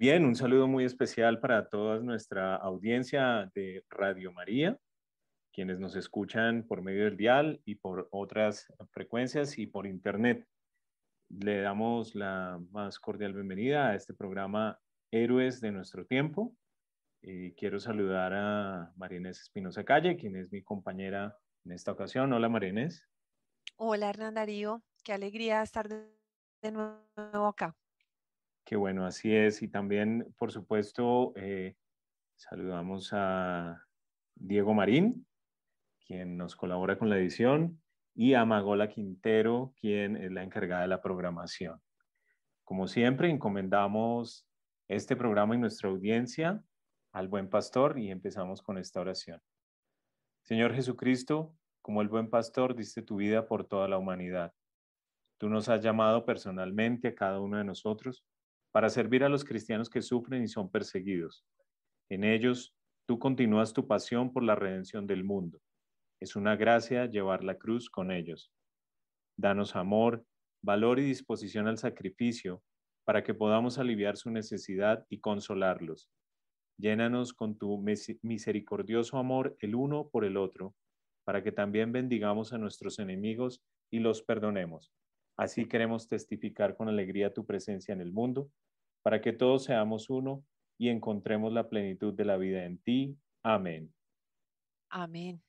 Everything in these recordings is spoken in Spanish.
Bien, un saludo muy especial para toda nuestra audiencia de Radio María, quienes nos escuchan por medio del dial y por otras frecuencias y por internet. Le damos la más cordial bienvenida a este programa Héroes de nuestro tiempo. Quiero saludar a María Inés Espinosa Calle, quien es mi compañera en esta ocasión. Hola, María Inés. Hola, Hernán Darío. Qué alegría estar de nuevo acá. Qué bueno, así es. Y también, por supuesto, saludamos a Diego Marín, quien nos colabora con la edición, y a Magola Quintero, quien es la encargada de la programación. Como siempre, encomendamos este programa y nuestra audiencia al buen pastor y empezamos con esta oración. Señor Jesucristo, como el buen pastor, diste tu vida por toda la humanidad. Tú nos has llamado personalmente a cada uno de nosotros para servir a los cristianos que sufren y son perseguidos. En ellos, tú continúas tu pasión por la redención del mundo. Es una gracia llevar la cruz con ellos. Danos amor, valor y disposición al sacrificio para que podamos aliviar su necesidad y consolarlos. Llénanos con tu misericordioso amor el uno por el otro, para que también bendigamos a nuestros enemigos y los perdonemos. Así queremos testificar con alegría tu presencia en el mundo, para que todos seamos uno y encontremos la plenitud de la vida en ti. Amén. Amén.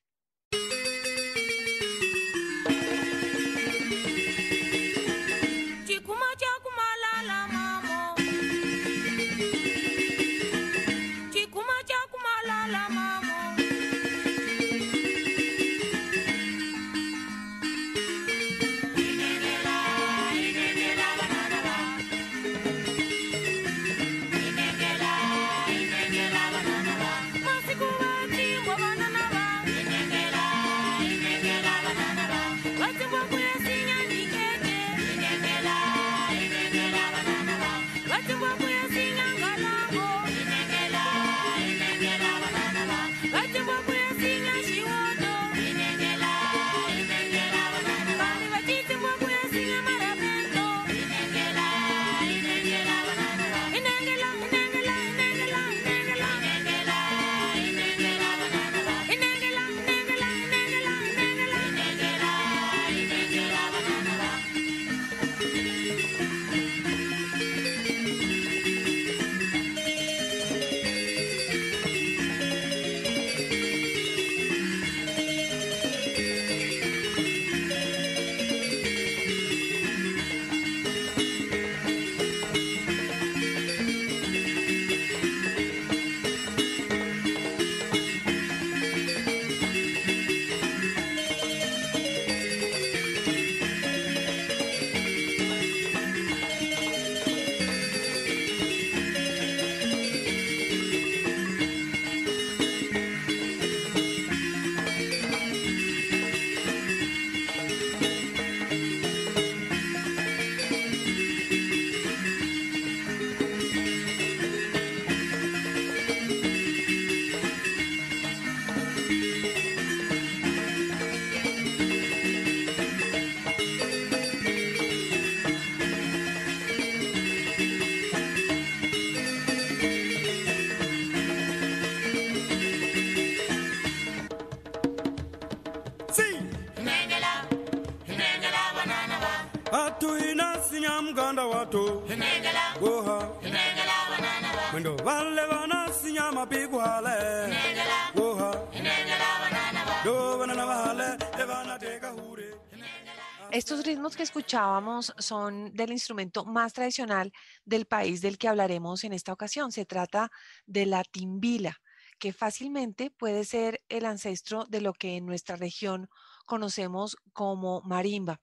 Estos ritmos que escuchábamos son del instrumento más tradicional del país del que hablaremos en esta ocasión. Se trata de la timbila, que fácilmente puede ser el ancestro de lo que en nuestra región conocemos como marimba.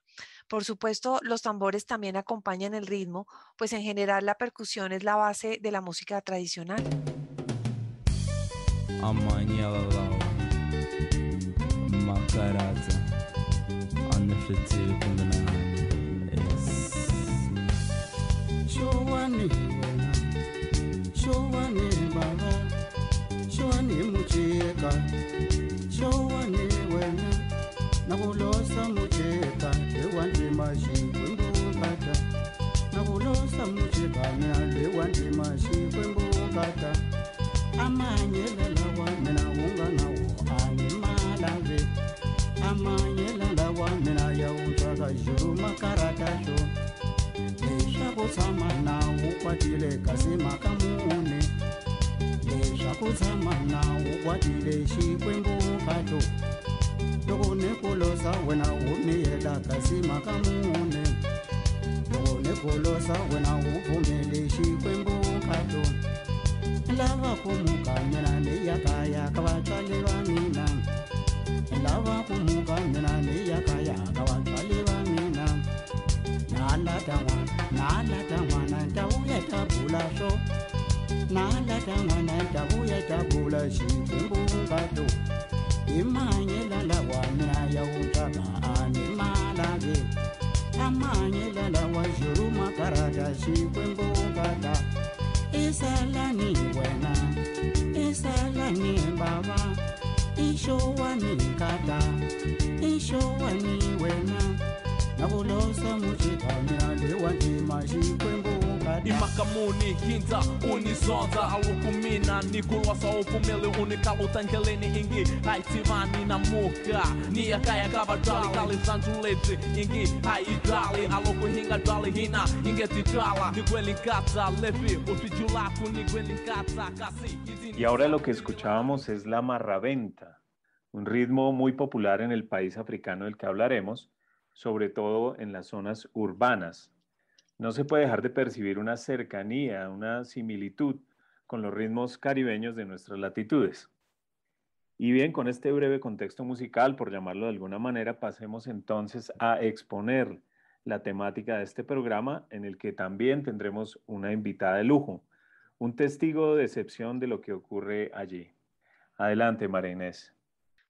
Por supuesto, los tambores también acompañan el ritmo, pues en general la percusión es la base de la música tradicional. Nakulosa mucheka, wandima shikwembukata amanyela lawa mina unga nawo animalave amanyela lawa mina yautaka juru makaratasho leswaku tshama nawu kwatile kasi makamune leswaku tshama nawu kwatile xikwembukato loko ni kulosa wena wu miyela kasi makamune loko ni kulosa wena wu pfumele xikwembukato lava ku muka mina ni ya kaya ka vatswali va mina lava ku muka mina ni ya kaya ka vatswali va mina nalata n'wana ntavuya ta bula swo nalata n'wana ntavuya ta bula xikwembukato imanyela lawa mina ya utaka animalave amanyela lawa juru makarata xikwembukata isalani wena isalani baba ishowani kata ishowani wena nakulosa muchikamina lewandima xikwembukata imakamuni hinza unizonza alukumina nikulwasa upumele unikalutankeleni ingi aitimani na muka niyakaya kavatali kalizanjuleti ingi aidali alukuhinga dali hina ingetitala niguelinkata levi utijulaku niguelinkata kasi. Y ahora lo que escuchábamos es la marraventa, un ritmo muy popular en el país africano del que hablaremos, sobre todo en las zonas urbanas. No se puede dejar de percibir una cercanía, una similitud con los ritmos caribeños de nuestras latitudes. Y bien, con este breve contexto musical, por llamarlo de alguna manera, pasemos entonces a exponer la temática de este programa, en el que también tendremos una invitada de lujo, un testigo de excepción de lo que ocurre allí. Adelante, María Inés.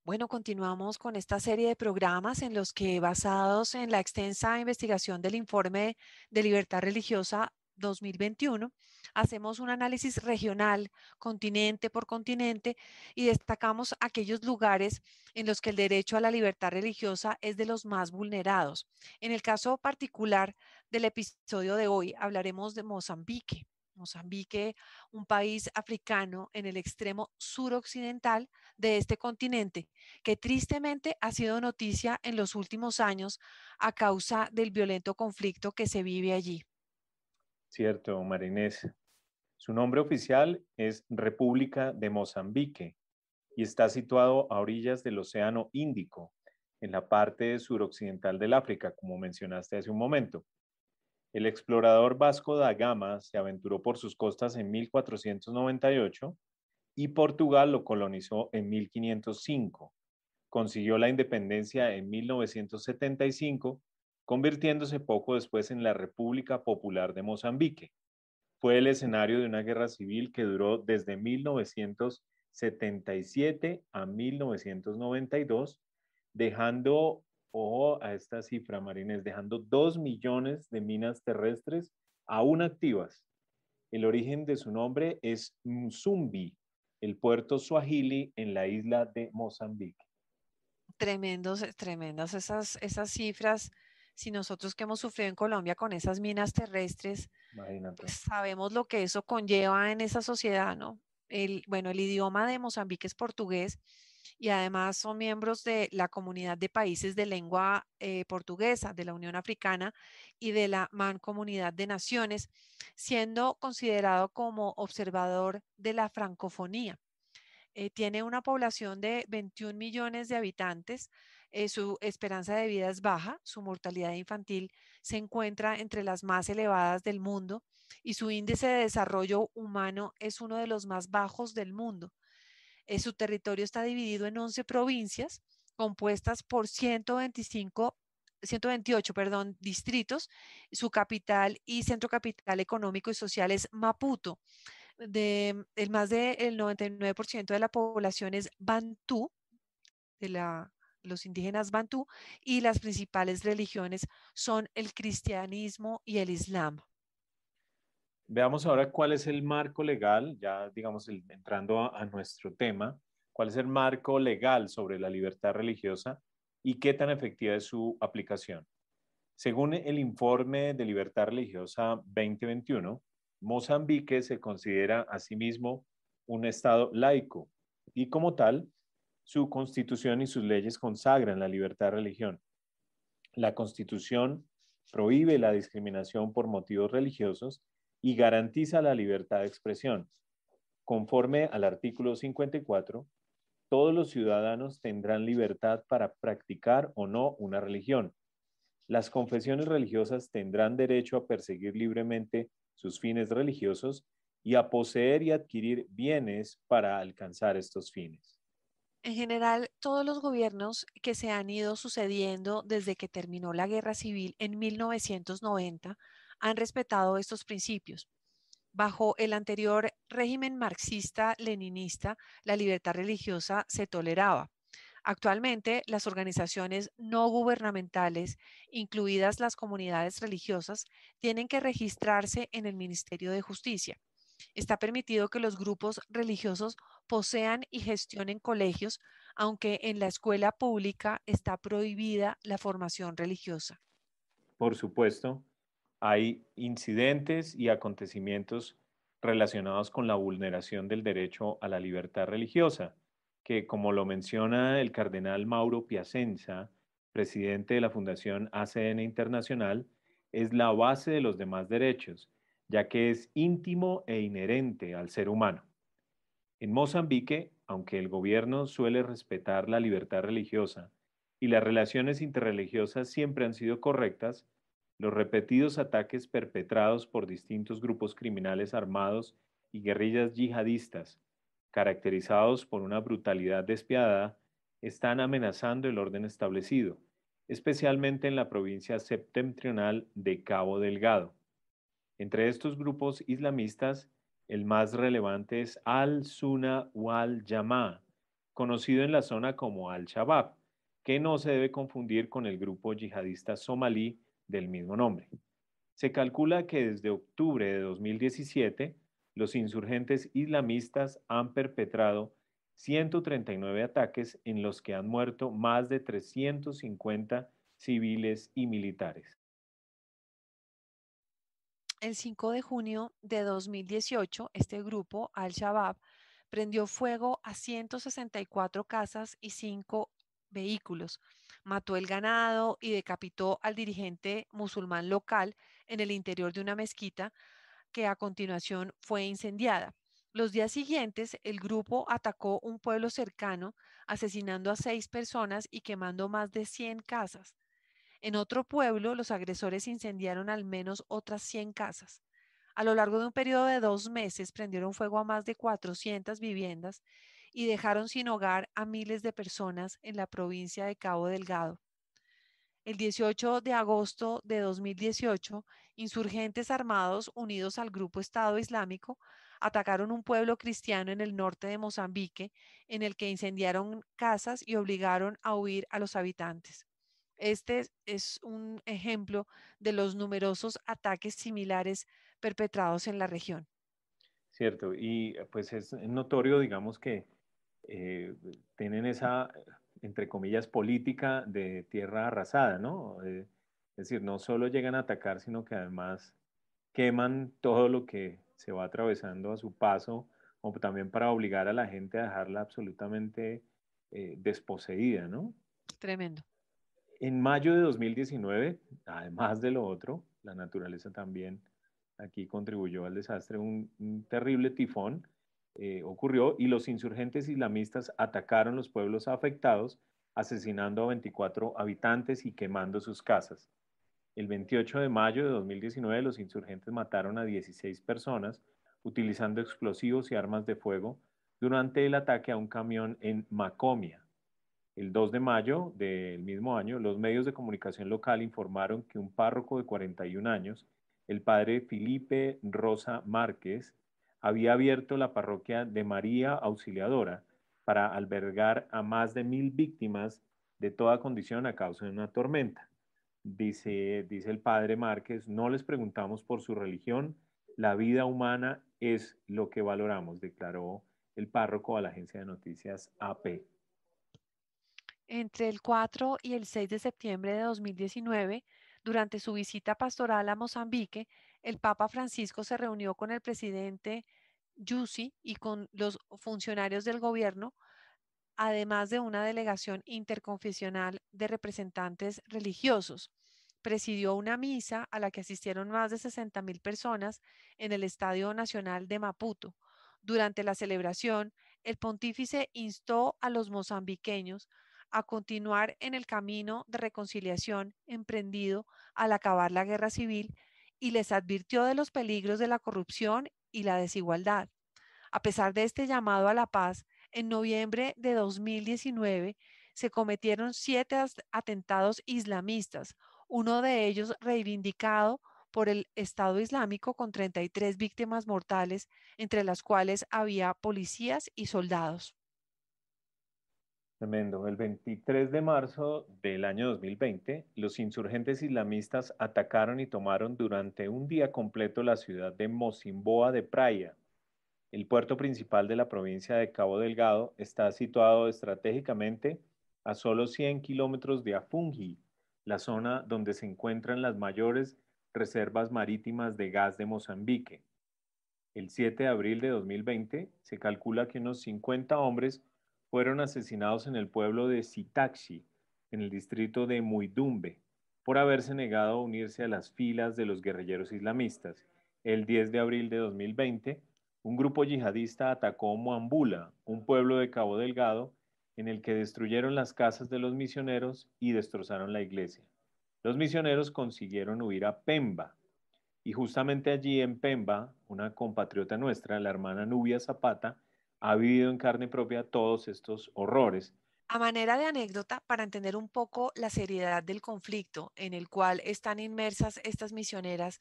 Bueno, continuamos con esta serie de programas en los que, basados en la extensa investigación del Informe de Libertad Religiosa 2021, hacemos un análisis regional, continente por continente, y destacamos aquellos lugares en los que el derecho a la libertad religiosa es de los más vulnerados. En el caso particular del episodio de hoy, hablaremos de Mozambique. Mozambique, un país africano en el extremo suroccidental de este continente, que tristemente ha sido noticia en los últimos años a causa del violento conflicto que se vive allí. Cierto, María Inés. Su nombre oficial es República de Mozambique y está situado a orillas del Océano Índico, en la parte suroccidental del África, como mencionaste hace un momento. El explorador Vasco da Gama se aventuró por sus costas en 1498 y Portugal lo colonizó en 1505. Consiguió la independencia en 1975, convirtiéndose poco después en la República Popular de Mozambique. Fue el escenario de una guerra civil que duró desde 1977 a 1992, dejando, ojo a esta cifra, Marines, dejando 2 millones de minas terrestres aún activas. El origen de su nombre es Mzumbi, el puerto Swahili en la isla de Mozambique. Tremendas esas cifras. Si nosotros que hemos sufrido en Colombia con esas minas terrestres, Imagínate. pues sabemos lo que eso conlleva en esa sociedad, ¿no? El idioma de Mozambique es portugués y además son miembros de la comunidad de países de lengua portuguesa, de la Unión Africana y de la Mancomunidad de Naciones, siendo considerado como observador de la francofonía. Tiene una población de 21 millones de habitantes, su esperanza de vida es baja, su mortalidad infantil se encuentra entre las más elevadas del mundo y su índice de desarrollo humano es uno de los más bajos del mundo. Su territorio está dividido en 11 provincias compuestas por 128 distritos. Su capital y centro capital económico y social es Maputo. Más del 99% de la población es bantú, los indígenas bantú, y las principales religiones son el cristianismo y el islam. Veamos ahora cuál es el marco legal, ya digamos entrando a nuestro tema, cuál es el marco legal sobre la libertad religiosa y qué tan efectiva es su aplicación. Según el informe de Libertad Religiosa 2021, Mozambique se considera a sí mismo un estado laico y como tal, su constitución y sus leyes consagran la libertad de religión. La constitución prohíbe la discriminación por motivos religiosos y garantiza la libertad de expresión. Conforme al artículo 54, todos los ciudadanos tendrán libertad para practicar o no una religión. Las confesiones religiosas tendrán derecho a perseguir libremente sus fines religiosos y a poseer y adquirir bienes para alcanzar estos fines. En general, todos los gobiernos que se han ido sucediendo desde que terminó la Guerra Civil en 1990 han respetado estos principios. Bajo el anterior régimen marxista-leninista, la libertad religiosa se toleraba. Actualmente, las organizaciones no gubernamentales, incluidas las comunidades religiosas, tienen que registrarse en el Ministerio de Justicia. Está permitido que los grupos religiosos posean y gestionen colegios, aunque en la escuela pública está prohibida la formación religiosa. Por supuesto, hay incidentes y acontecimientos relacionados con la vulneración del derecho a la libertad religiosa, que como lo menciona el cardenal Mauro Piacenza, presidente de la Fundación ACN Internacional, es la base de los demás derechos, ya que es íntimo e inherente al ser humano. En Mozambique, aunque el gobierno suele respetar la libertad religiosa y las relaciones interreligiosas siempre han sido correctas, los repetidos ataques perpetrados por distintos grupos criminales armados y guerrillas yihadistas, caracterizados por una brutalidad despiadada, están amenazando el orden establecido, especialmente en la provincia septentrional de Cabo Delgado. Entre estos grupos islamistas, el más relevante es Al-Sunna wal-Jamaa, conocido en la zona como Al-Shabaab, que no se debe confundir con el grupo yihadista somalí del mismo nombre. Se calcula que desde octubre de 2017, los insurgentes islamistas han perpetrado 139 ataques en los que han muerto más de 350 civiles y militares. El 5 de junio de 2018, este grupo, Al-Shabaab, prendió fuego a 164 casas y 5 vehículos, mató el ganado y decapitó al dirigente musulmán local en el interior de una mezquita que a continuación fue incendiada. Los días siguientes, el grupo atacó un pueblo cercano, asesinando a 6 personas y quemando más de 100 casas. En otro pueblo, los agresores incendiaron al menos otras 100 casas. A lo largo de un periodo de 2 meses, prendieron fuego a más de 400 viviendas y dejaron sin hogar a miles de personas en la provincia de Cabo Delgado. El 18 de agosto de 2018, insurgentes armados unidos al grupo Estado Islámico atacaron un pueblo cristiano en el norte de Mozambique, en el que incendiaron casas y obligaron a huir a los habitantes. Este es un ejemplo de los numerosos ataques similares perpetrados en la región. Cierto, y pues es notorio, digamos, que eh, tienen esa, entre comillas, política de tierra arrasada, ¿no? Es decir, no solo llegan a atacar, sino que además queman todo lo que se va atravesando a su paso, o también para obligar a la gente a dejarla absolutamente desposeída, ¿no? Tremendo. En mayo de 2019, además de lo otro, la naturaleza también aquí contribuyó al desastre, un terrible tifón ocurrió y los insurgentes islamistas atacaron los pueblos afectados, asesinando a 24 habitantes y quemando sus casas. El 28 de mayo de 2019, los insurgentes mataron a 16 personas utilizando explosivos y armas de fuego durante el ataque a un camión en Macomia. El 2 de mayo del mismo año, los medios de comunicación local informaron que un párroco de 41 años, el padre Felipe Rosa Márquez, había abierto la parroquia de María Auxiliadora para albergar a más de 1.000 víctimas de toda condición a causa de una tormenta. Dice el padre Márquez, no les preguntamos por su religión, la vida humana es lo que valoramos, declaró el párroco a la agencia de noticias AP. Entre el 4 y el 6 de septiembre de 2019, durante su visita pastoral a Mozambique, el Papa Francisco se reunió con el presidente Yusi y con los funcionarios del gobierno, además de una delegación interconfesional de representantes religiosos. Presidió una misa a la que asistieron más de 60.000 personas en el Estadio Nacional de Maputo. Durante la celebración, el pontífice instó a los mozambiqueños a continuar en el camino de reconciliación emprendido al acabar la guerra civil y les advirtió de los peligros de la corrupción y la desigualdad. A pesar de este llamado a la paz, en noviembre de 2019 se cometieron 7 atentados islamistas, uno de ellos reivindicado por el Estado Islámico con 33 víctimas mortales, entre las cuales había policías y soldados. Tremendo. El 23 de marzo del año 2020, los insurgentes islamistas atacaron y tomaron durante un día completo la ciudad de Mocimboa de Praia. El puerto principal de la provincia de Cabo Delgado está situado estratégicamente a solo 100 kilómetros de Afungi, la zona donde se encuentran las mayores reservas marítimas de gas de Mozambique. El 7 de abril de 2020 se calcula que unos 50 hombres fueron asesinados en el pueblo de Sitaxi, en el distrito de Muidumbe, por haberse negado a unirse a las filas de los guerrilleros islamistas. El 10 de abril de 2020, un grupo yihadista atacó Moambula, un pueblo de Cabo Delgado, en el que destruyeron las casas de los misioneros y destrozaron la iglesia. Los misioneros consiguieron huir a Pemba, y justamente allí en Pemba, una compatriota nuestra, la hermana Nubia Zapata, ha vivido en carne propia todos estos horrores. A manera de anécdota, para entender un poco la seriedad del conflicto en el cual están inmersas estas misioneras,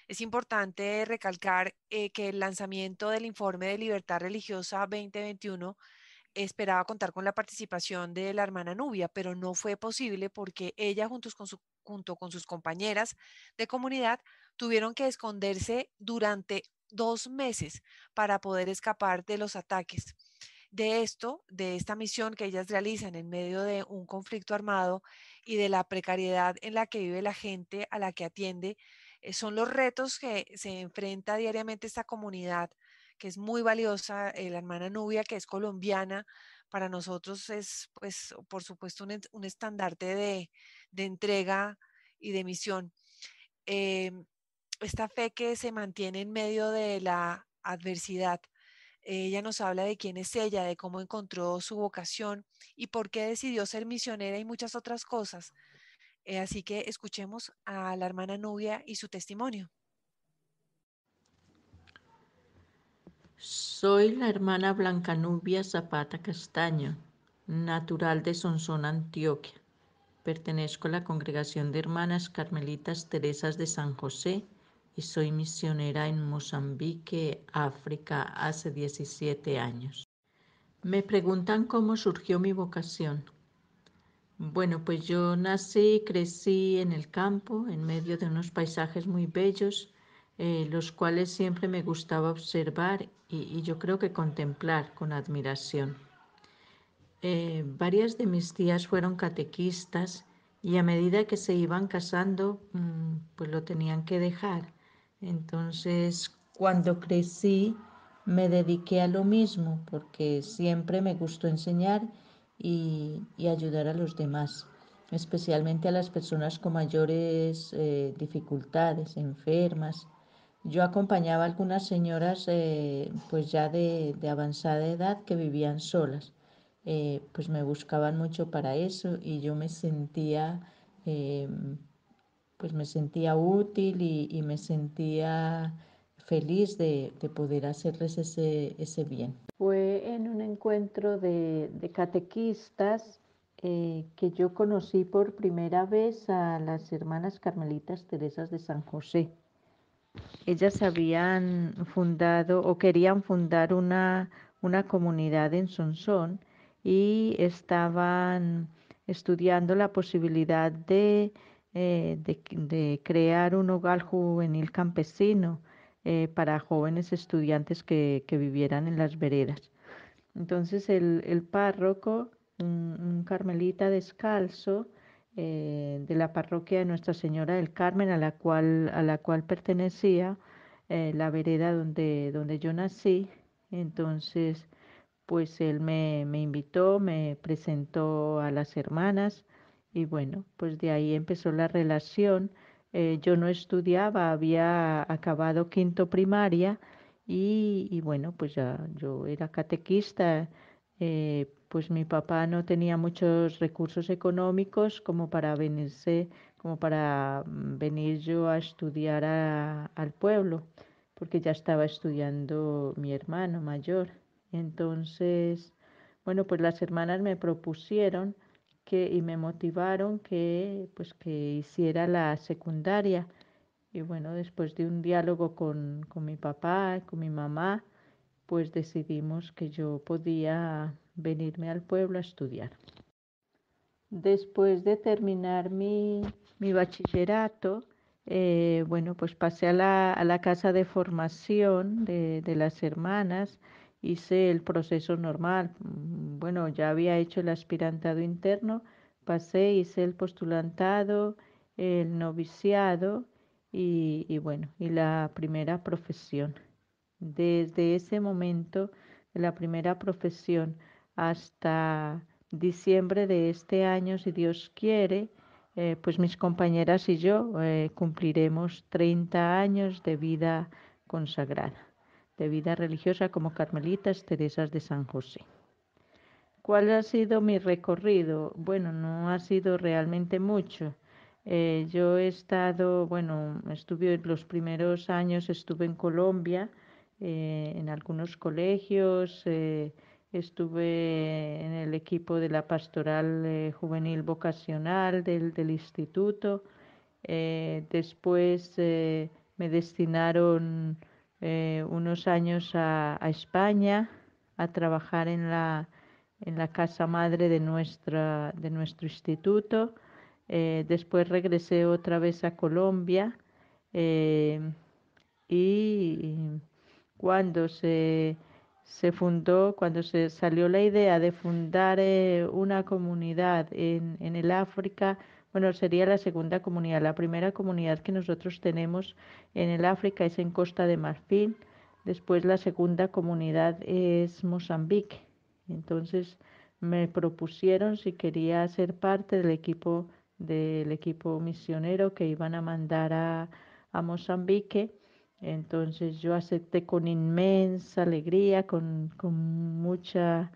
es importante recalcar que el lanzamiento del informe de Libertad Religiosa 2021 esperaba contar con la participación de la hermana Nubia, pero no fue posible porque ella junto con sus compañeras de comunidad tuvieron que esconderse durante 2 meses para poder escapar de los ataques. De esta misión que ellas realizan en medio de un conflicto armado y de la precariedad en la que vive la gente a la que atiende, son los retos que se enfrenta diariamente esta comunidad, que es muy valiosa. La hermana Nubia, que es colombiana, para nosotros es, pues, por supuesto, un estandarte de entrega y de misión. Em, esta fe que se mantiene en medio de la adversidad. Ella nos habla de quién es ella, de cómo encontró su vocación y por qué decidió ser misionera y muchas otras cosas. Así que escuchemos a la hermana Nubia y su testimonio. Soy la hermana Blanca Nubia Zapata Castaño, natural de Sonsón, Antioquia. Pertenezco a la Congregación de Hermanas Carmelitas Teresas de San José y soy misionera en Mozambique, África, hace 17 años. Me preguntan cómo surgió mi vocación. Bueno, pues yo nací y crecí en el campo, en medio de unos paisajes muy bellos, los cuales siempre me gustaba observar y yo creo que contemplar con admiración. Varias de mis tías fueron catequistas y a medida que se iban casando, pues lo tenían que dejar. Entonces, cuando crecí, me dediqué a lo mismo porque siempre me gustó enseñar y ayudar a los demás, especialmente a las personas con mayores dificultades, enfermas. Yo acompañaba a algunas señoras pues ya de avanzada edad que vivían solas. Pues me buscaban mucho para eso y yo me sentía eh, pues me sentía útil y me sentía feliz de poder hacerles ese bien. Fue en un encuentro de catequistas que yo conocí por primera vez a las hermanas Carmelitas Teresas de San José. Ellas habían fundado o querían fundar una comunidad en Sonsón y estaban estudiando la posibilidad de crear un hogar juvenil campesino para jóvenes estudiantes que vivieran en las veredas. Entonces el párroco, un carmelita descalzo, de la parroquia de Nuestra Señora del Carmen, a la cual pertenecía la vereda donde yo nací. Entonces, pues él me invitó, me presentó a las hermanas y bueno, pues de ahí empezó la relación. Yo no estudiaba, había acabado quinto primaria y bueno, pues ya yo era catequista. Pues mi papá no tenía muchos recursos económicos como para venirse, como para venir yo a estudiar al pueblo, porque ya estaba estudiando mi hermano mayor. Entonces, bueno, pues las hermanas me propusieron y me motivaron que pues que hiciera la secundaria. Y bueno, después de un diálogo con mi papá, con mi mamá, pues decidimos que yo podía venirme al pueblo a estudiar. Después de terminar mi bachillerato, bueno, pues pasé a la casa de formación de las hermanas, hice el proceso normal. Bueno, ya había hecho el aspirantado interno, pasé, hice el postulantado, el noviciado y bueno, y la primera profesión. Desde ese momento, de la primera profesión hasta diciembre de este año, si Dios quiere, pues mis compañeras y yo cumpliremos 30 años de vida consagrada, de vida religiosa como carmelitas Teresas de San José. ¿Cuál ha sido mi recorrido? Bueno, no ha sido realmente mucho. Yo he estado, bueno, estuve los primeros años, estuve en Colombia, en algunos colegios, estuve en el equipo de la pastoral juvenil vocacional del instituto. Después me destinaron unos años a España a trabajar en la casa madre de nuestro instituto. Después regresé otra vez a Colombia eh, y cuando cuando se salió la idea de fundar una comunidad en el África, bueno, sería la segunda comunidad. La primera comunidad que nosotros tenemos en el África es en Costa de Marfil. Después la segunda comunidad es Mozambique. Entonces me propusieron si quería ser parte del equipo misionero que iban a mandar a Mozambique. Entonces yo acepté con inmensa alegría, con mucha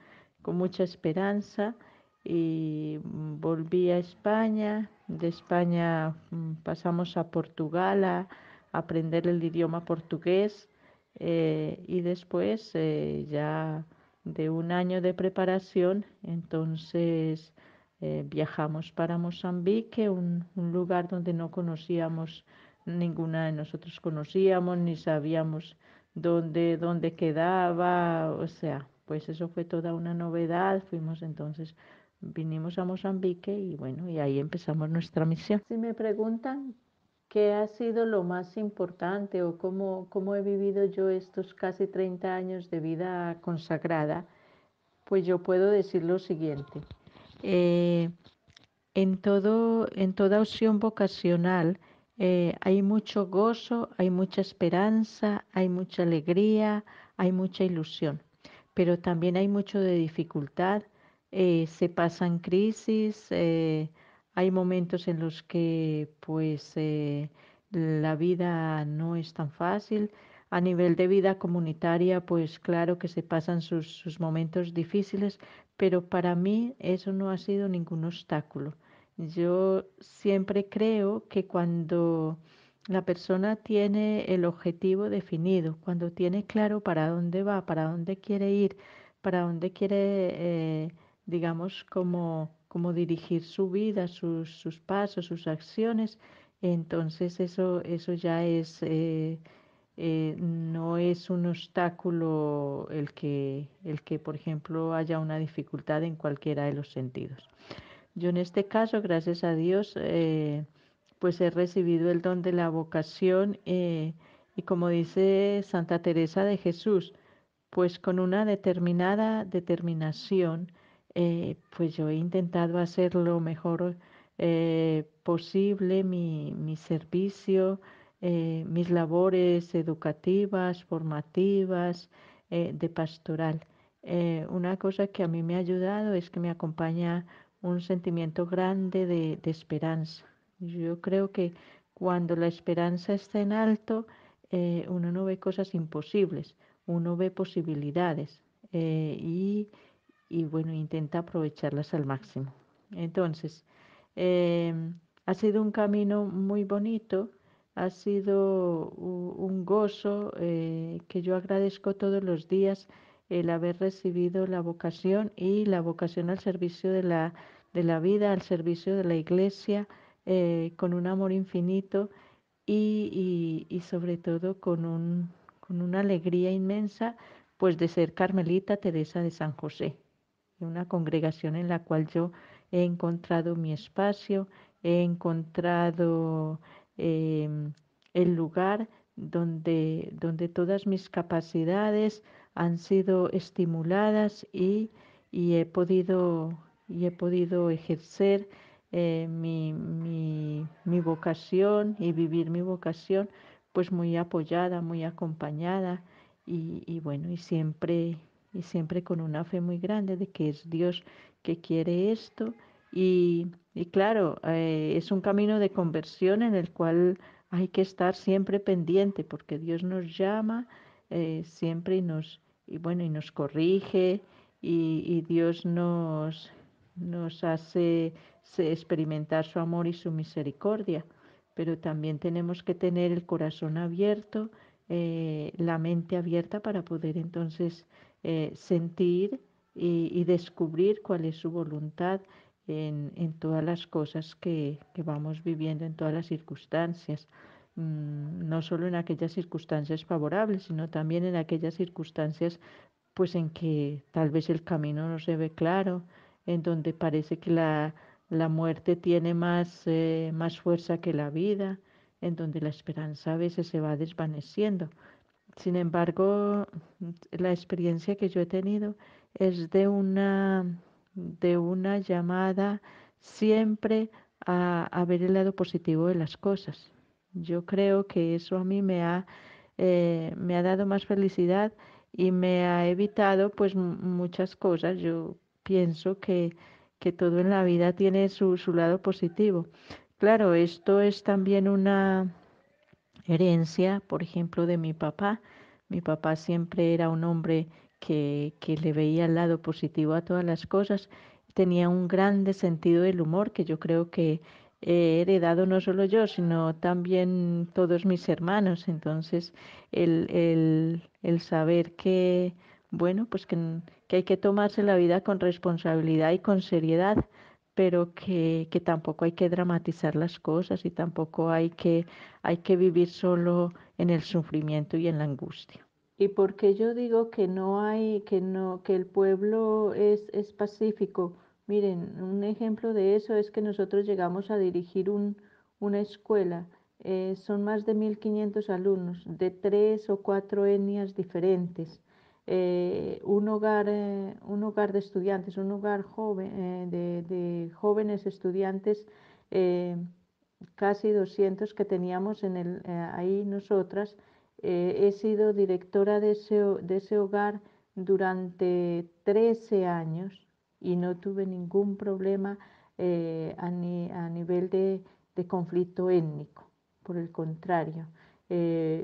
esperanza y volví a España. De España pasamos a Portugal a aprender el idioma portugués y después ya de un año de preparación, entonces viajamos para Mozambique, un lugar donde no conocíamos, ninguna de nosotros conocíamos ni sabíamos dónde quedaba, o sea, pues eso fue toda una novedad. Vinimos a Mozambique y bueno, y ahí empezamos nuestra misión. Si me preguntan qué ha sido lo más importante o cómo he vivido yo estos casi 30 años de vida consagrada, pues yo puedo decir lo siguiente. Eh, en toda opción vocacional hay mucho gozo, hay mucha esperanza, hay mucha alegría, hay mucha ilusión, pero también hay mucho de dificultad. Se pasan crisis, hay momentos en los que pues la vida no es tan fácil. A nivel de vida comunitaria, pues claro que se pasan sus momentos difíciles, pero para mí eso no ha sido ningún obstáculo. Yo siempre creo que cuando la persona tiene el objetivo definido, cuando tiene claro para dónde va, para dónde quiere ir, para dónde quiere, digamos, como dirigir su vida, sus pasos, sus acciones, entonces eso ya no es un obstáculo el que, por ejemplo, haya una dificultad en cualquiera de los sentidos. Yo en este caso, gracias a Dios, pues he recibido el don de la vocación y como dice Santa Teresa de Jesús, pues con una determinada determinación, pues yo he intentado hacer lo mejor posible mi servicio, mis labores educativas, formativas, de pastoral. Una cosa que a mí me ha ayudado es que me acompaña un sentimiento grande de esperanza. Yo creo que cuando la esperanza está en alto, uno no ve cosas imposibles, uno ve posibilidades, y bueno, intenta aprovecharlas al máximo. Entonces, eh, ha sido un camino muy bonito, ha sido un gozo, que yo agradezco todos los días el haber recibido la vocación y la vocación al servicio de la vida, al servicio de la iglesia, con un amor infinito y sobre todo con una alegría inmensa, pues de ser Carmelita Teresa de San José, una congregación en la cual yo he encontrado mi espacio, he encontrado em, el lugar donde todas mis capacidades han sido estimuladas y he podido ejercer mi vocación y vivir mi vocación pues muy apoyada, muy acompañada y bueno, y siempre con una fe muy grande de que es Dios que quiere esto. Y claro, es un camino de conversión en el cual hay que estar siempre pendiente porque Dios nos llama siempre y bueno, y nos corrige y Dios nos hace experimentar su amor y su misericordia. Pero también tenemos que tener el corazón abierto, la mente abierta para poder entonces sentir y descubrir cuál es su voluntad en todas las cosas que vamos viviendo, en todas las circunstancias. No solo en aquellas circunstancias favorables, sino también en aquellas circunstancias pues en que tal vez el camino no se ve claro, en donde parece que la muerte tiene más fuerza que la vida, en donde la esperanza a veces se va desvaneciendo. Sin embargo, la experiencia que yo he tenido es de una llamada siempre a ver el lado positivo de las cosas. Yo creo que eso a mí me ha dado más felicidad y me ha evitado pues muchas cosas. Yo pienso que todo en la vida tiene su lado positivo. Claro, esto es también una herencia, por ejemplo, de mi papá. Mi papá siempre era un hombre que le veía el lado positivo a todas las cosas. Tenía un grande sentido del humor que yo creo que he heredado no solo yo, sino también todos mis hermanos. Entonces, el saber que, bueno, pues que hay que tomarse la vida con responsabilidad y con seriedad, pero que tampoco hay que dramatizar las cosas y tampoco hay que vivir solo en el sufrimiento y en la angustia. ¿Y por qué yo digo que no hay, que no, que el pueblo es pacífico? Miren, un ejemplo de eso es que nosotros llegamos a dirigir una escuela. Son más de 1.500 alumnos de 3 o 4 etnias diferentes. Un hogar de estudiantes, un hogar joven, de jóvenes estudiantes, eh, casi 200 que teníamos ahí nosotras. He sido directora de ese hogar durante 13 años y no tuve ningún problema a nivel de conflicto étnico. Por el contrario,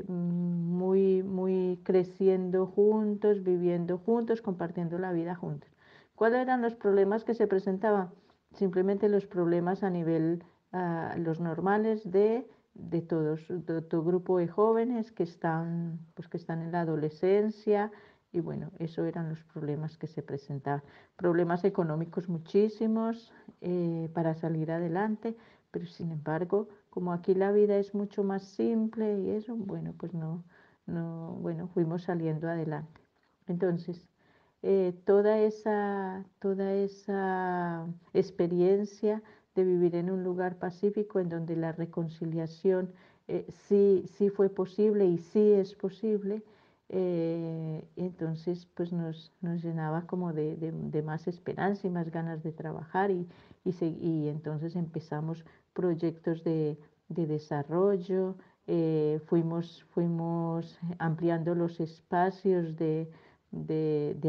muy creciendo juntos, viviendo juntos, compartiendo la vida juntos. ¿Cuáles eran los problemas que se presentaban? Simplemente los problemas a nivel los normales de todos, de todo grupo de jóvenes pues, que están en la adolescencia y bueno, eso eran los problemas que se presentaban. Problemas económicos muchísimos para salir adelante, pero sin embargo, como aquí la vida es mucho más simple y eso, bueno, pues bueno, fuimos saliendo adelante. Entonces, toda esa experiencia de vivir en un lugar pacífico en donde la reconciliación sí fue posible y sí es posible, Y entonces pues nos llenaba como de más esperanza y más ganas de trabajar y entonces empezamos proyectos de desarrollo, fuimos ampliando los espacios de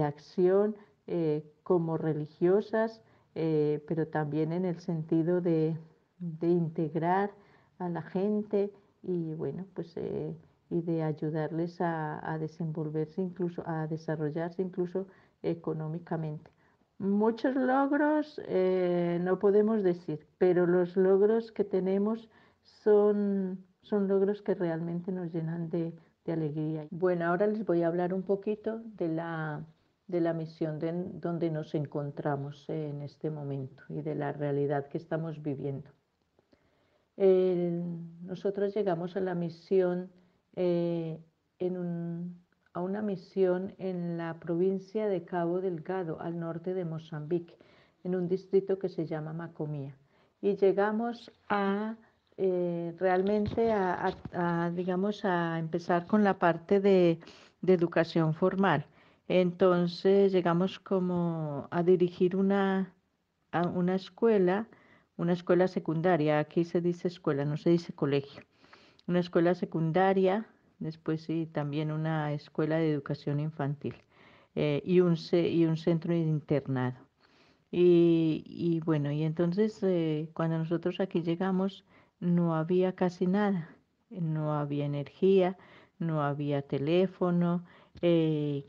acción como religiosas, pero también en el sentido de integrar a la gente y bueno, pues y de ayudarles a desenvolverse incluso, a desarrollarse incluso económicamente. Muchos logros no podemos decir, pero los logros que tenemos son logros que realmente nos llenan de alegría. Bueno, ahora les voy a hablar un poquito de la misión donde nos encontramos en este momento y de la realidad que estamos viviendo. Nosotros llegamos a la misión, eh, a una misión en la provincia de Cabo Delgado, al norte de Mozambique, en un distrito que se llama Macomía. Y llegamos realmente digamos, a empezar con la parte de educación formal. Entonces llegamos como a dirigir a una escuela secundaria, aquí se dice escuela, no se dice colegio, una escuela secundaria, después sí, también una escuela de educación infantil y un centro de internado. Y bueno, y entonces cuando nosotros aquí llegamos no había casi nada, no había energía, no había teléfono, eh,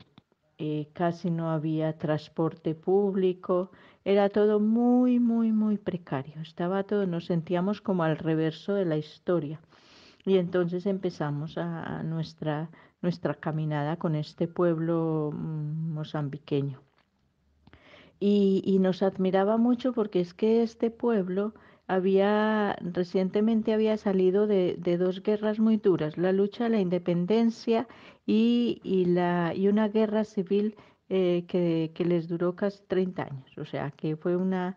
casi no había transporte público, era todo muy, muy, muy precario, estaba todo, nos sentíamos como al reverso de la historia. Y entonces empezamos a nuestra caminada con este pueblo mozambiqueño. Y nos admiraba mucho porque es que este pueblo recientemente había salido de dos guerras muy duras, la lucha de la independencia y una guerra civil que les duró casi 30 años. O sea, que fue una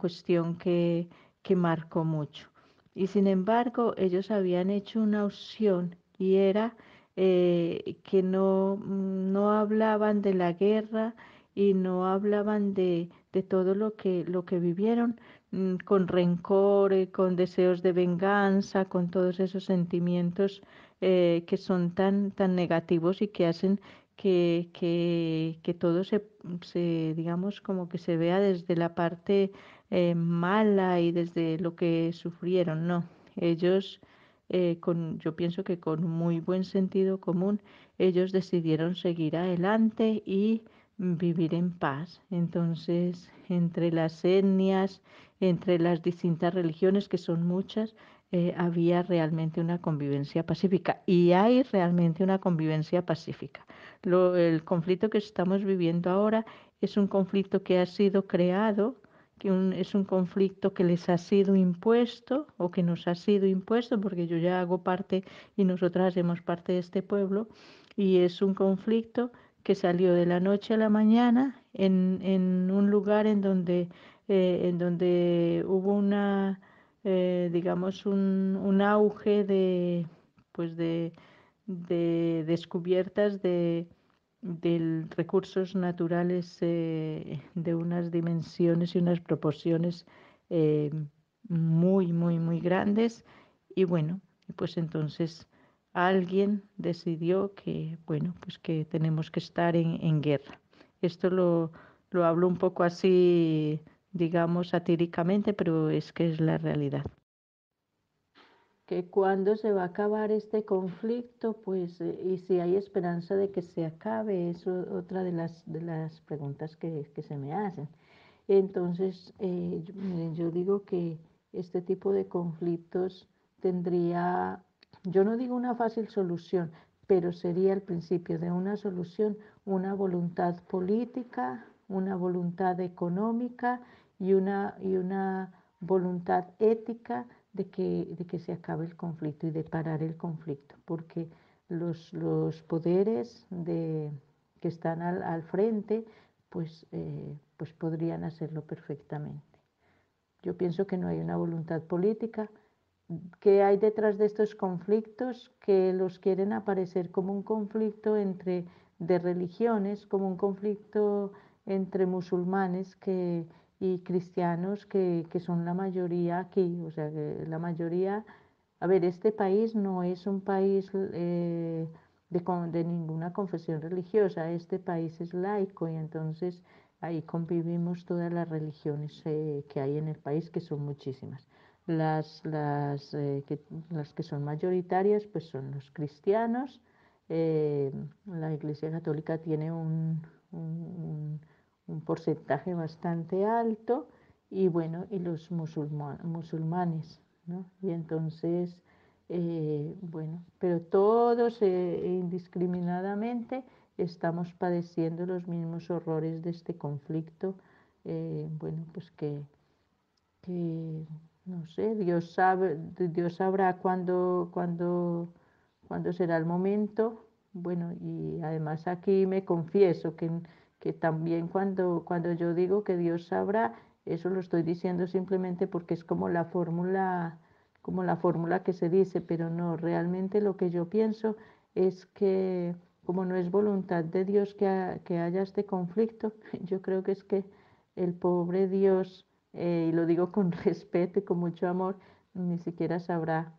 cuestión que marcó mucho. Y sin embargo, ellos habían hecho una opción y era que no hablaban de la guerra y no hablaban de todo lo que vivieron con rencor, con deseos de venganza, con todos esos sentimientos que son tan negativos y que hacen que todo digamos, como que se vea desde la parte mala y desde lo que sufrieron. No, ellos, yo pienso que con muy buen sentido común, ellos decidieron seguir adelante y vivir en paz. Entonces, entre las etnias, entre las distintas religiones, que son muchas, había realmente una convivencia pacífica y hay realmente una convivencia pacífica. El conflicto que estamos viviendo ahora es un conflicto que ha sido creado, es un conflicto que les ha sido impuesto o que nos ha sido impuesto, porque yo ya hago parte y nosotras hacemos parte de este pueblo, y es un conflicto que salió de la noche a la mañana en un lugar en donde hubo digamos, un auge pues de descubiertas de recursos naturales de unas dimensiones y unas proporciones eh, muy, muy, muy grandes. Y bueno, pues entonces alguien decidió que, bueno, pues que tenemos que estar en guerra. Esto lo hablo un poco así, digamos, satíricamente, pero es que es la realidad. Que cuándo se va a acabar este conflicto, pues, y si hay esperanza de que se acabe, es otra de las preguntas que se me hacen. Entonces, miren, yo digo que este tipo de conflictos tendría, yo no digo una fácil solución, pero sería el principio de una solución, una voluntad política, una voluntad económica y una voluntad ética de que se acabe el conflicto y de parar el conflicto, porque los poderes que están al frente pues podrían hacerlo perfectamente. Yo pienso que no hay una voluntad política ¿qué hay detrás de estos conflictos? Que los quieren aparecer como un conflicto de religiones, como un conflicto entre musulmanes y cristianos que son la mayoría aquí. O sea, que la mayoría, a ver, este país no es un país de ninguna confesión religiosa, este país es laico y entonces ahí convivimos todas las religiones que hay en el país, que son muchísimas. Las que son mayoritarias pues son los cristianos. La Iglesia Católica tiene un- un porcentaje bastante alto y bueno, y los musulmanes, ¿no? Y entonces, bueno, pero todos indiscriminadamente estamos padeciendo los mismos horrores de este conflicto, bueno, pues que no sé, Dios sabrá cuándo será el momento. Bueno, y además aquí me confieso que también cuando yo digo que Dios sabrá, eso lo estoy diciendo simplemente porque es como la fórmula que se dice, pero no, realmente lo que yo pienso es que como no es voluntad de Dios que haya este conflicto, yo creo que es que el pobre Dios, y lo digo con respeto y con mucho amor, ni siquiera sabrá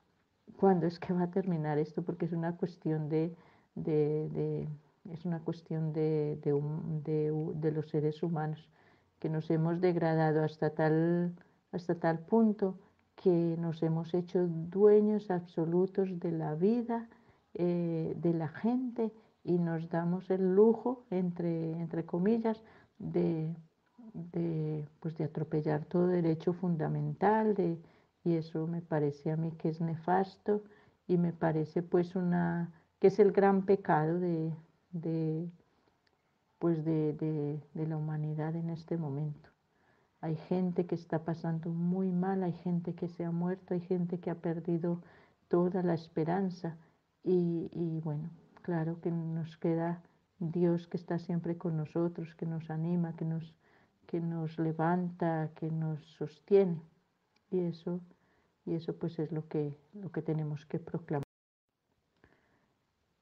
cuándo es que va a terminar esto, porque es una cuestión de- de- es una cuestión de los seres humanos, que nos hemos degradado hasta tal punto que nos hemos hecho dueños absolutos de la vida, de la gente, y nos damos el lujo, entre comillas, de, pues de atropellar todo derecho fundamental, y eso me parece a mí que es nefasto y me parece pues que es el gran pecado de, de la humanidad en este momento. Hay gente que está pasando muy mal, hay gente que se ha muerto, hay gente que ha perdido toda la esperanza y bueno, claro que nos queda Dios que está siempre con nosotros, que nos anima, que nos levanta, que nos sostiene y eso pues es lo que tenemos que proclamar.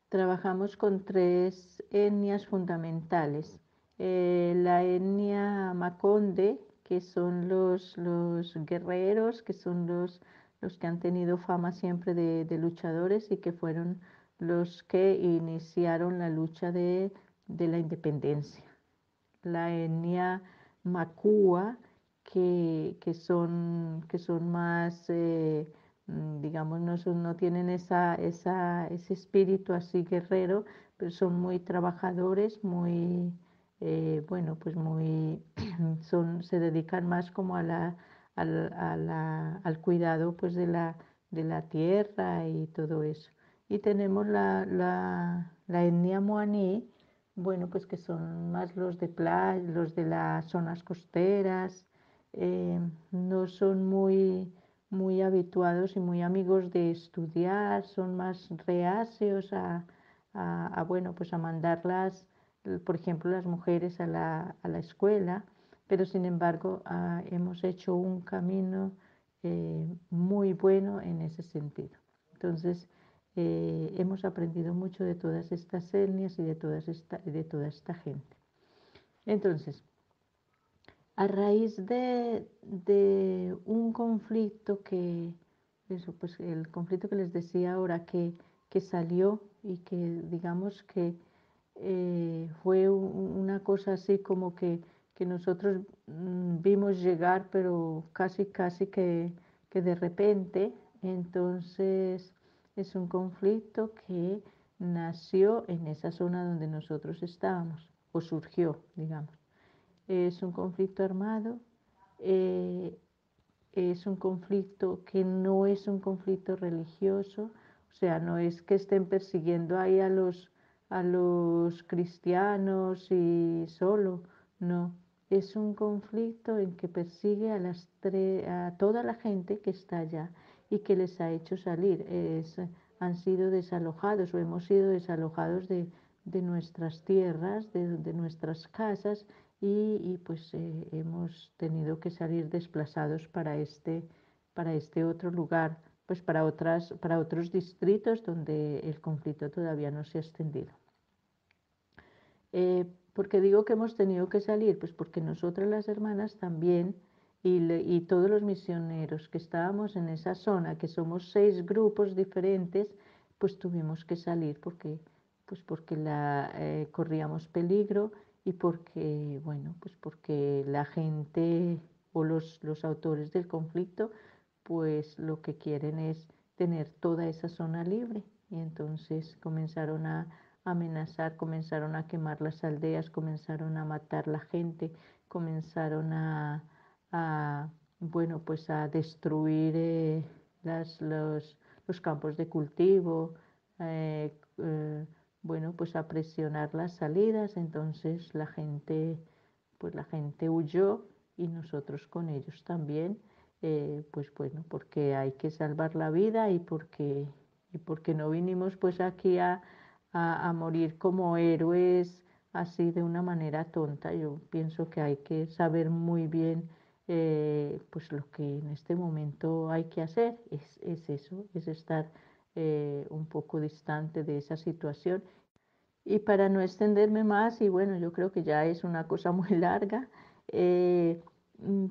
Trabajamos con tres etnias fundamentales. La etnia Maconde, que son los guerreros, que son los que han tenido fama siempre de luchadores y que fueron los que iniciaron la lucha de la independencia. La etnia Macua, que son más, digamos, no tienen ese espíritu así guerrero, pero son muy trabajadores, muy, bueno, pues muy, se dedican más como al cuidado pues de la tierra y todo eso. Y tenemos la etnia Moaní, bueno, pues que son más los de playa, los de las zonas costeras, no son muy habituados y muy amigos de estudiar, son más reacios bueno, pues a mandarlas, por ejemplo, las mujeres a la escuela, pero sin embargo hemos hecho un camino muy bueno en ese sentido. Entonces, hemos aprendido mucho de todas estas etnias y de toda esta gente. Entonces, a raíz de un conflicto eso, pues el conflicto que les decía ahora, que salió y que digamos que fue una cosa así como que nosotros vimos llegar, pero casi que de repente. Entonces es un conflicto que nació en esa zona donde nosotros estábamos, o surgió, digamos. Es un conflicto armado, eh, es un conflicto que no es un conflicto religioso, o sea, no es que estén persiguiendo ahí a los cristianos y solo, no, es un conflicto en que persigue a toda la gente que está allá y que les ha hecho salir. Han sido desalojados o hemos sido desalojados de nuestras tierras, de nuestras casas pues hemos tenido que salir desplazados para este otro lugar pues para otros distritos donde el conflicto todavía no se ha extendido. ¿Por qué digo que hemos tenido que salir? Pues porque nosotras las hermanas también y todos los misioneros que estábamos en esa zona, que somos 6 grupos diferentes, pues tuvimos que salir porque corríamos peligro y porque, bueno, pues porque la gente o los autores del conflicto, pues lo que quieren es tener toda esa zona libre. Y entonces comenzaron a amenazar, comenzaron a quemar las aldeas, comenzaron a matar la gente, comenzaron a, bueno, pues a destruir los campos de cultivo, eh, eh, bueno, pues a presionar las salidas. Entonces la gente huyó y nosotros con ellos también, pues bueno, porque hay que salvar la vida y porque no vinimos pues aquí a morir como héroes así de una manera tonta. Yo pienso que hay que saber muy bien pues lo que en este momento hay que hacer es eso, es estar un poco distante de esa situación. Y para no extenderme más, y bueno, yo creo que ya es una cosa muy larga,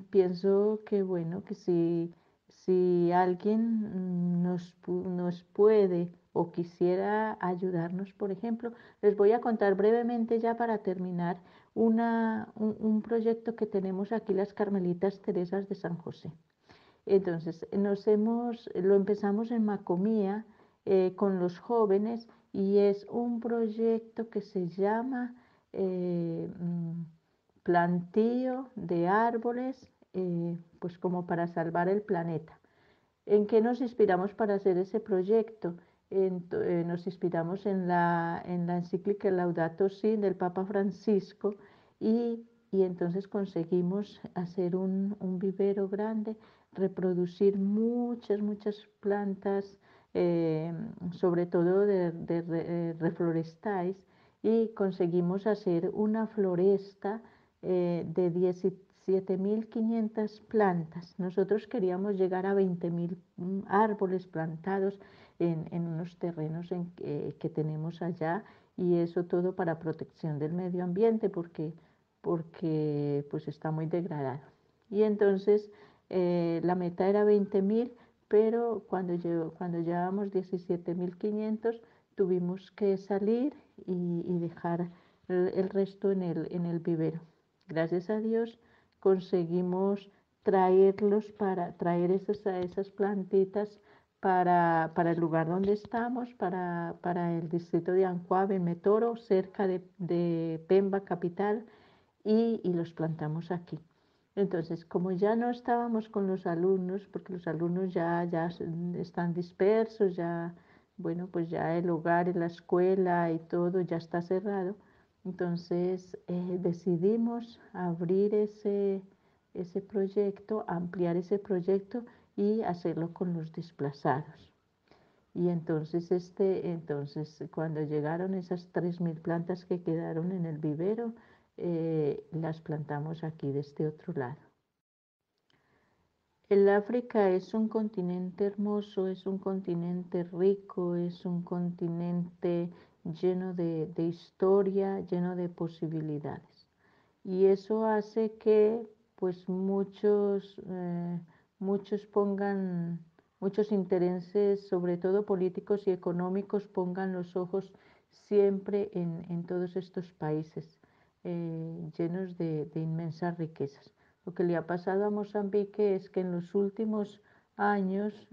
pienso que bueno, que si alguien nos puede o quisiera ayudarnos, por ejemplo, les voy a contar brevemente ya para terminar un proyecto que tenemos aquí las Carmelitas Teresas de San José. Entonces, lo empezamos en Macomía con los jóvenes y es un proyecto que se llama plantío de árboles, pues como para salvar el planeta. ¿En qué nos inspiramos para hacer ese proyecto? Nos inspiramos en la encíclica Laudato Si del Papa Francisco y entonces conseguimos hacer un vivero grande, reproducir muchas plantas, sobre todo de reflorestáis, y conseguimos hacer una floresta de 17.500 plantas. Nosotros queríamos llegar a 20.000 árboles plantados en unos terrenos que tenemos allá, y eso todo para protección del medio ambiente porque pues está muy degradado. Y entonces la meta era 20.000, pero cuando llevábamos 17.500 tuvimos que salir y dejar el resto en el vivero. Gracias a Dios conseguimos traer esas plantitas para el lugar donde estamos, para el distrito de Ancuave, en Metoro, cerca de Pemba, capital, y los plantamos aquí. Entonces, como ya no estábamos con los alumnos, porque los alumnos ya están dispersos, ya, bueno, pues ya el hogar, la escuela y todo ya está cerrado, entonces decidimos abrir ese proyecto, ampliar ese proyecto y hacerlo con los desplazados. Y entonces cuando llegaron esas 3.000 plantas que quedaron en el vivero, las plantamos aquí de este otro lado. El África es un continente hermoso, es un continente rico, es un continente lleno de historia, lleno de posibilidades. Y eso hace que pues muchos intereses, sobre todo políticos y económicos, pongan los ojos siempre en todos estos países llenos de inmensas riquezas. Lo que le ha pasado a Mozambique es que en los últimos años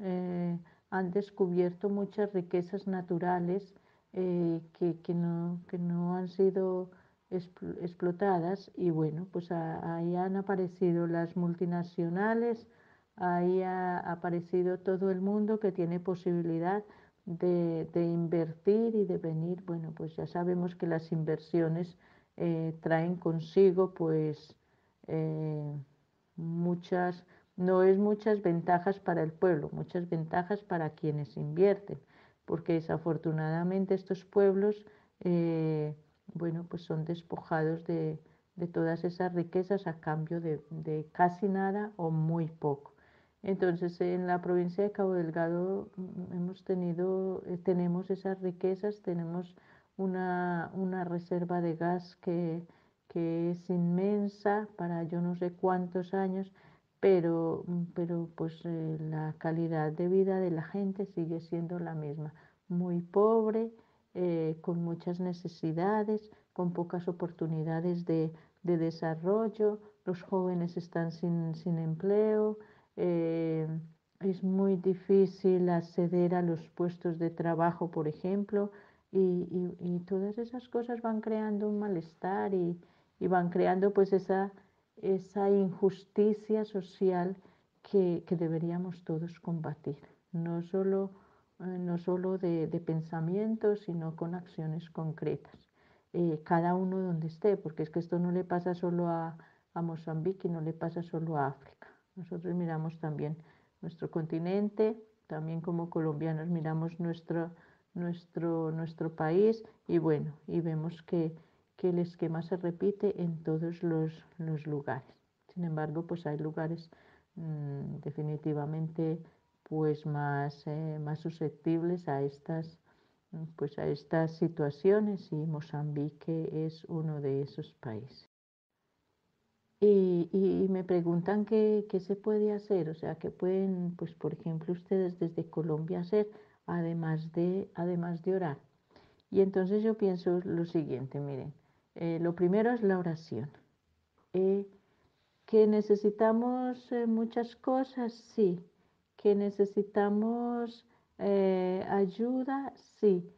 han descubierto muchas riquezas naturales que no han sido explotadas, y bueno, pues ahí han aparecido las multinacionales, ahí ha aparecido todo el mundo que tiene posibilidad de invertir y de venir. Bueno, pues ya sabemos que las inversiones traen consigo pues eh, muchas, no es muchas ventajas para el pueblo, muchas ventajas para quienes invierten, porque desafortunadamente estos pueblos bueno, pues son despojados de todas esas riquezas a cambio de casi nada o muy poco. Entonces, en la provincia de Cabo Delgado tenemos esas riquezas, tenemos una reserva de gas que es inmensa para yo no sé cuántos años, pero pues la calidad de vida de la gente sigue siendo la misma, muy pobre, con muchas necesidades, con pocas oportunidades de desarrollo, los jóvenes están sin empleo, eh, es muy difícil acceder a los puestos de trabajo, por ejemplo, y todas esas cosas van creando un malestar y van creando pues esa injusticia social que deberíamos todos combatir, no solo de pensamientos, sino con acciones concretas. Cada uno donde esté, porque es que esto no le pasa solo a Mozambique y no le pasa solo a África. Nosotros miramos también nuestro continente, también como colombianos miramos nuestro país y bueno, y vemos que el esquema se repite en todos los lugares. Sin embargo, pues hay lugares definitivamente pues más susceptibles a estas situaciones y Mozambique es uno de esos países. Y me preguntan qué se puede hacer, o sea, qué pueden, pues por ejemplo, ustedes desde Colombia hacer, además de orar. Y entonces yo pienso lo siguiente, miren, lo primero es la oración. Que necesitamos muchas cosas, sí. Que necesitamos ayuda, sí.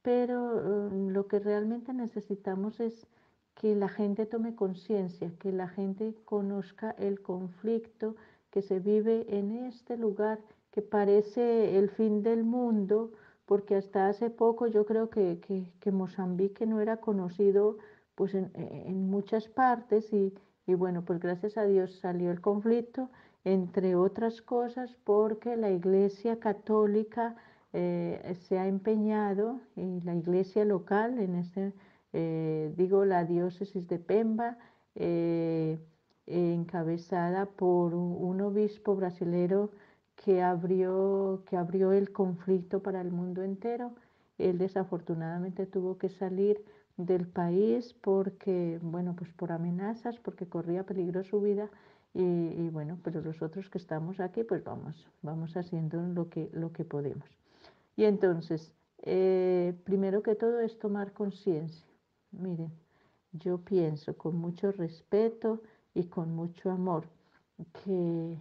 Pero lo que realmente necesitamos es que la gente tome conciencia, que la gente conozca el conflicto que se vive en este lugar que parece el fin del mundo, porque hasta hace poco yo creo que Mozambique no era conocido pues en muchas partes y bueno, pues gracias a Dios salió el conflicto, entre otras cosas porque la Iglesia Católica se ha empeñado, y la iglesia local, la diócesis de Pemba, encabezada por un obispo brasilero que abrió el conflicto para el mundo entero. Él desafortunadamente tuvo que salir del país porque, bueno, pues por amenazas, porque corría peligro su vida. Y bueno, pero los otros que estamos aquí, pues vamos haciendo lo que podemos. Y entonces, primero que todo es tomar conciencia. Miren, yo pienso con mucho respeto y con mucho amor que,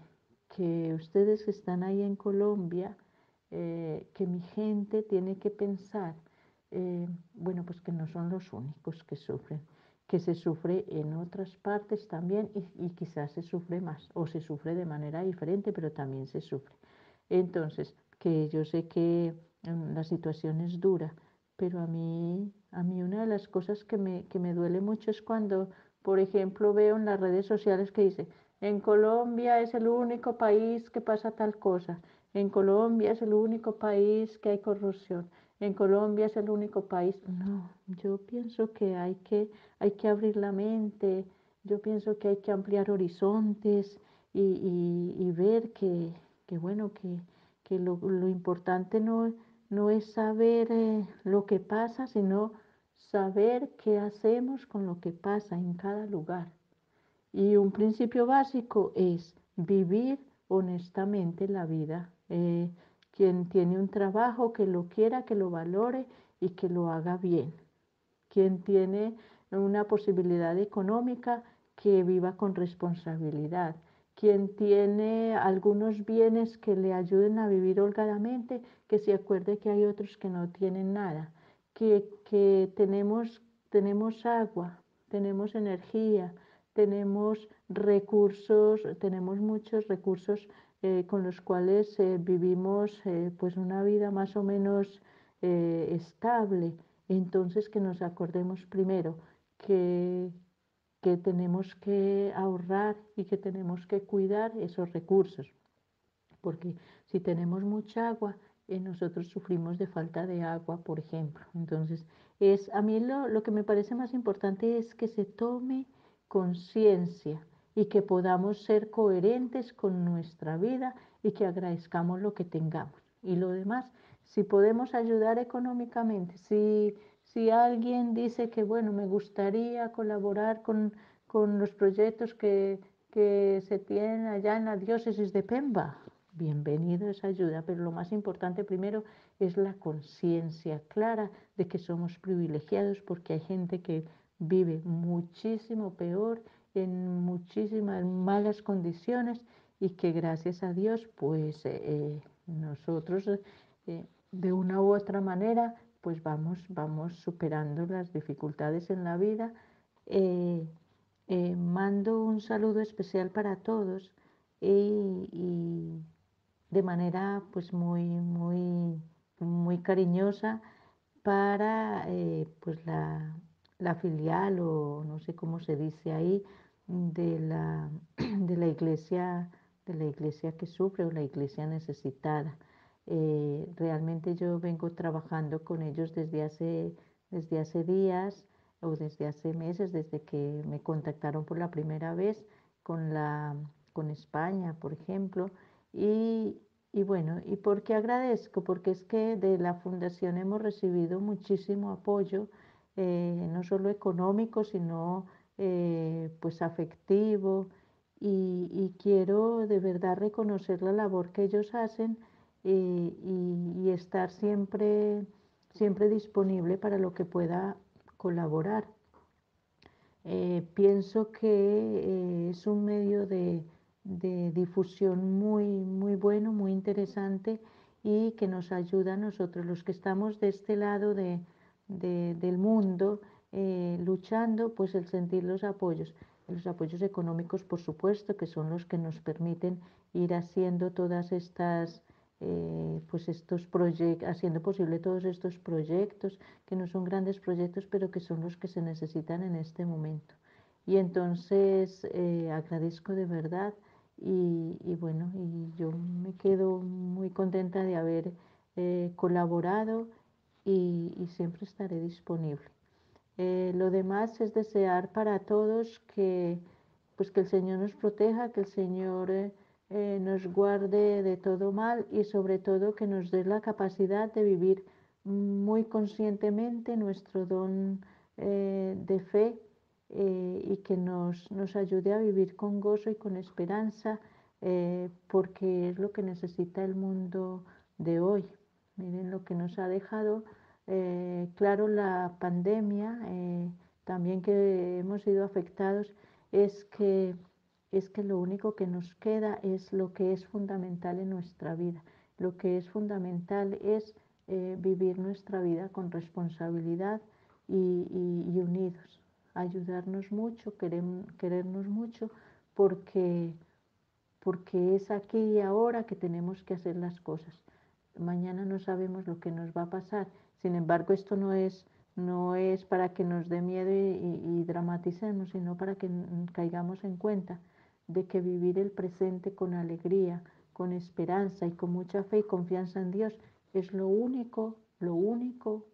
que ustedes que están ahí en Colombia, que mi gente tiene que pensar, bueno, pues que no son los únicos que sufren, que se sufre en otras partes también y quizás se sufre más o se sufre de manera diferente, pero también se sufre. Entonces, que yo sé que la situación es dura, pero a mí una de las cosas que me duele mucho es cuando, por ejemplo, veo en las redes sociales que dice, en Colombia es el único país que pasa tal cosa, en Colombia es el único país que hay corrupción, en Colombia es el único país. No, yo pienso que hay que abrir la mente, yo pienso que hay que ampliar horizontes y ver que bueno, que lo importante no es saber lo que pasa, sino saber qué hacemos con lo que pasa en cada lugar. Y un principio básico es vivir honestamente la vida. Quien tiene un trabajo, que lo quiera, que lo valore y que lo haga bien. Quien tiene una posibilidad económica, que viva con responsabilidad. Quien tiene algunos bienes que le ayuden a vivir holgadamente, que se acuerde que hay otros que no tienen nada. Que tenemos agua, tenemos energía, tenemos recursos, tenemos muchos recursos con los cuales vivimos pues una vida más o menos estable. Entonces que nos acordemos primero que tenemos que ahorrar y que tenemos que cuidar esos recursos, porque si tenemos mucha agua, nosotros sufrimos de falta de agua, por ejemplo. Entonces, a mí lo que me parece más importante es que se tome conciencia y que podamos ser coherentes con nuestra vida y que agradezcamos lo que tengamos. Y lo demás, si podemos ayudar económicamente, si alguien dice que, bueno, me gustaría colaborar con los proyectos que se tienen allá en la diócesis de Pemba, bienvenido a esa ayuda, pero lo más importante primero es la conciencia clara de que somos privilegiados porque hay gente que vive muchísimo peor, en muchísimas malas condiciones y que gracias a Dios pues nosotros de una u otra manera pues vamos superando las dificultades en la vida. Eh, Mando un saludo especial para todos y de manera pues muy cariñosa para pues la filial o no sé cómo se dice ahí de la, de la iglesia que sufre o la iglesia necesitada. Realmente yo vengo trabajando con ellos desde hace días o desde hace meses, desde que me contactaron por la primera vez con España, por ejemplo, y, y bueno, ¿y por qué agradezco? Porque es que de la Fundación hemos recibido muchísimo apoyo, no solo económico, sino pues afectivo, y quiero de verdad reconocer la labor que ellos hacen y estar siempre disponible para lo que pueda colaborar. Pienso que es un medio de difusión muy bueno, muy interesante y que nos ayuda a nosotros, los que estamos de este lado del mundo, luchando, pues el sentir los apoyos económicos, por supuesto, que son los que nos permiten ir haciendo todas estas pues estos proyectos, haciendo posible todos estos proyectos, que no son grandes proyectos, pero que son los que se necesitan en este momento. Y entonces agradezco de verdad y bueno, y yo me quedo muy contenta de haber colaborado y siempre estaré disponible. Lo demás es desear para todos pues que el Señor nos proteja, que el Señor nos guarde de todo mal y sobre todo que nos dé la capacidad de vivir muy conscientemente nuestro don de fe y que nos ayude a vivir con gozo y con esperanza porque es lo que necesita el mundo de hoy. Miren lo que nos ha dejado claro la pandemia, también que hemos sido afectados, es que lo único que nos queda es lo que es fundamental en nuestra vida. Lo que es fundamental es vivir nuestra vida con responsabilidad y unidos, ayudarnos mucho, querernos mucho, porque es aquí y ahora que tenemos que hacer las cosas. Mañana no sabemos lo que nos va a pasar. Sin embargo, esto no es para que nos dé miedo y dramaticemos, sino para que caigamos en cuenta de que vivir el presente con alegría, con esperanza y con mucha fe y confianza en Dios es lo único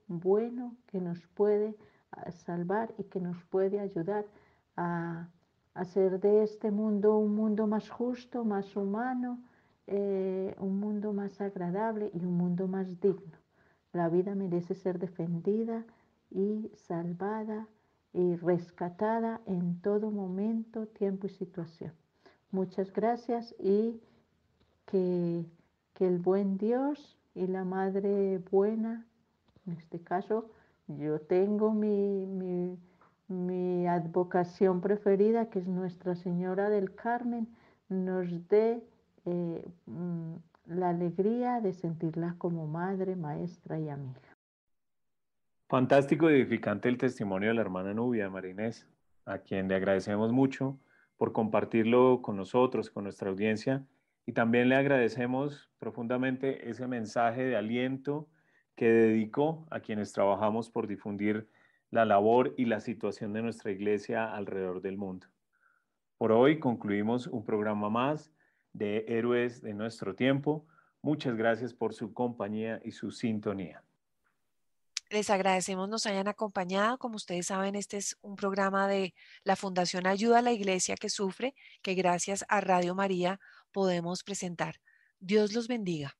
bueno que nos puede salvar y que nos puede ayudar a hacer de este mundo un mundo más justo, más humano, un mundo más agradable y un mundo más digno. La vida merece ser defendida y salvada y rescatada en todo momento, tiempo y situación. Muchas gracias y que el buen Dios y la Madre buena, en este caso yo tengo mi advocación preferida, que es Nuestra Señora del Carmen, nos dé la alegría de sentirla como madre, maestra y amiga. Fantástico y edificante el testimonio de la hermana Nubia, María Inés, a quien le agradecemos mucho por compartirlo con nosotros, con nuestra audiencia, y también le agradecemos profundamente ese mensaje de aliento que dedicó a quienes trabajamos por difundir la labor y la situación de nuestra iglesia alrededor del mundo. Por hoy concluimos un programa más de Héroes de nuestro tiempo. Muchas gracias por su compañía y su sintonía. Les agradecemos nos hayan acompañado. Como ustedes saben, este es un programa de la Fundación Ayuda a la Iglesia que Sufre, que gracias a Radio María podemos presentar. Dios los bendiga.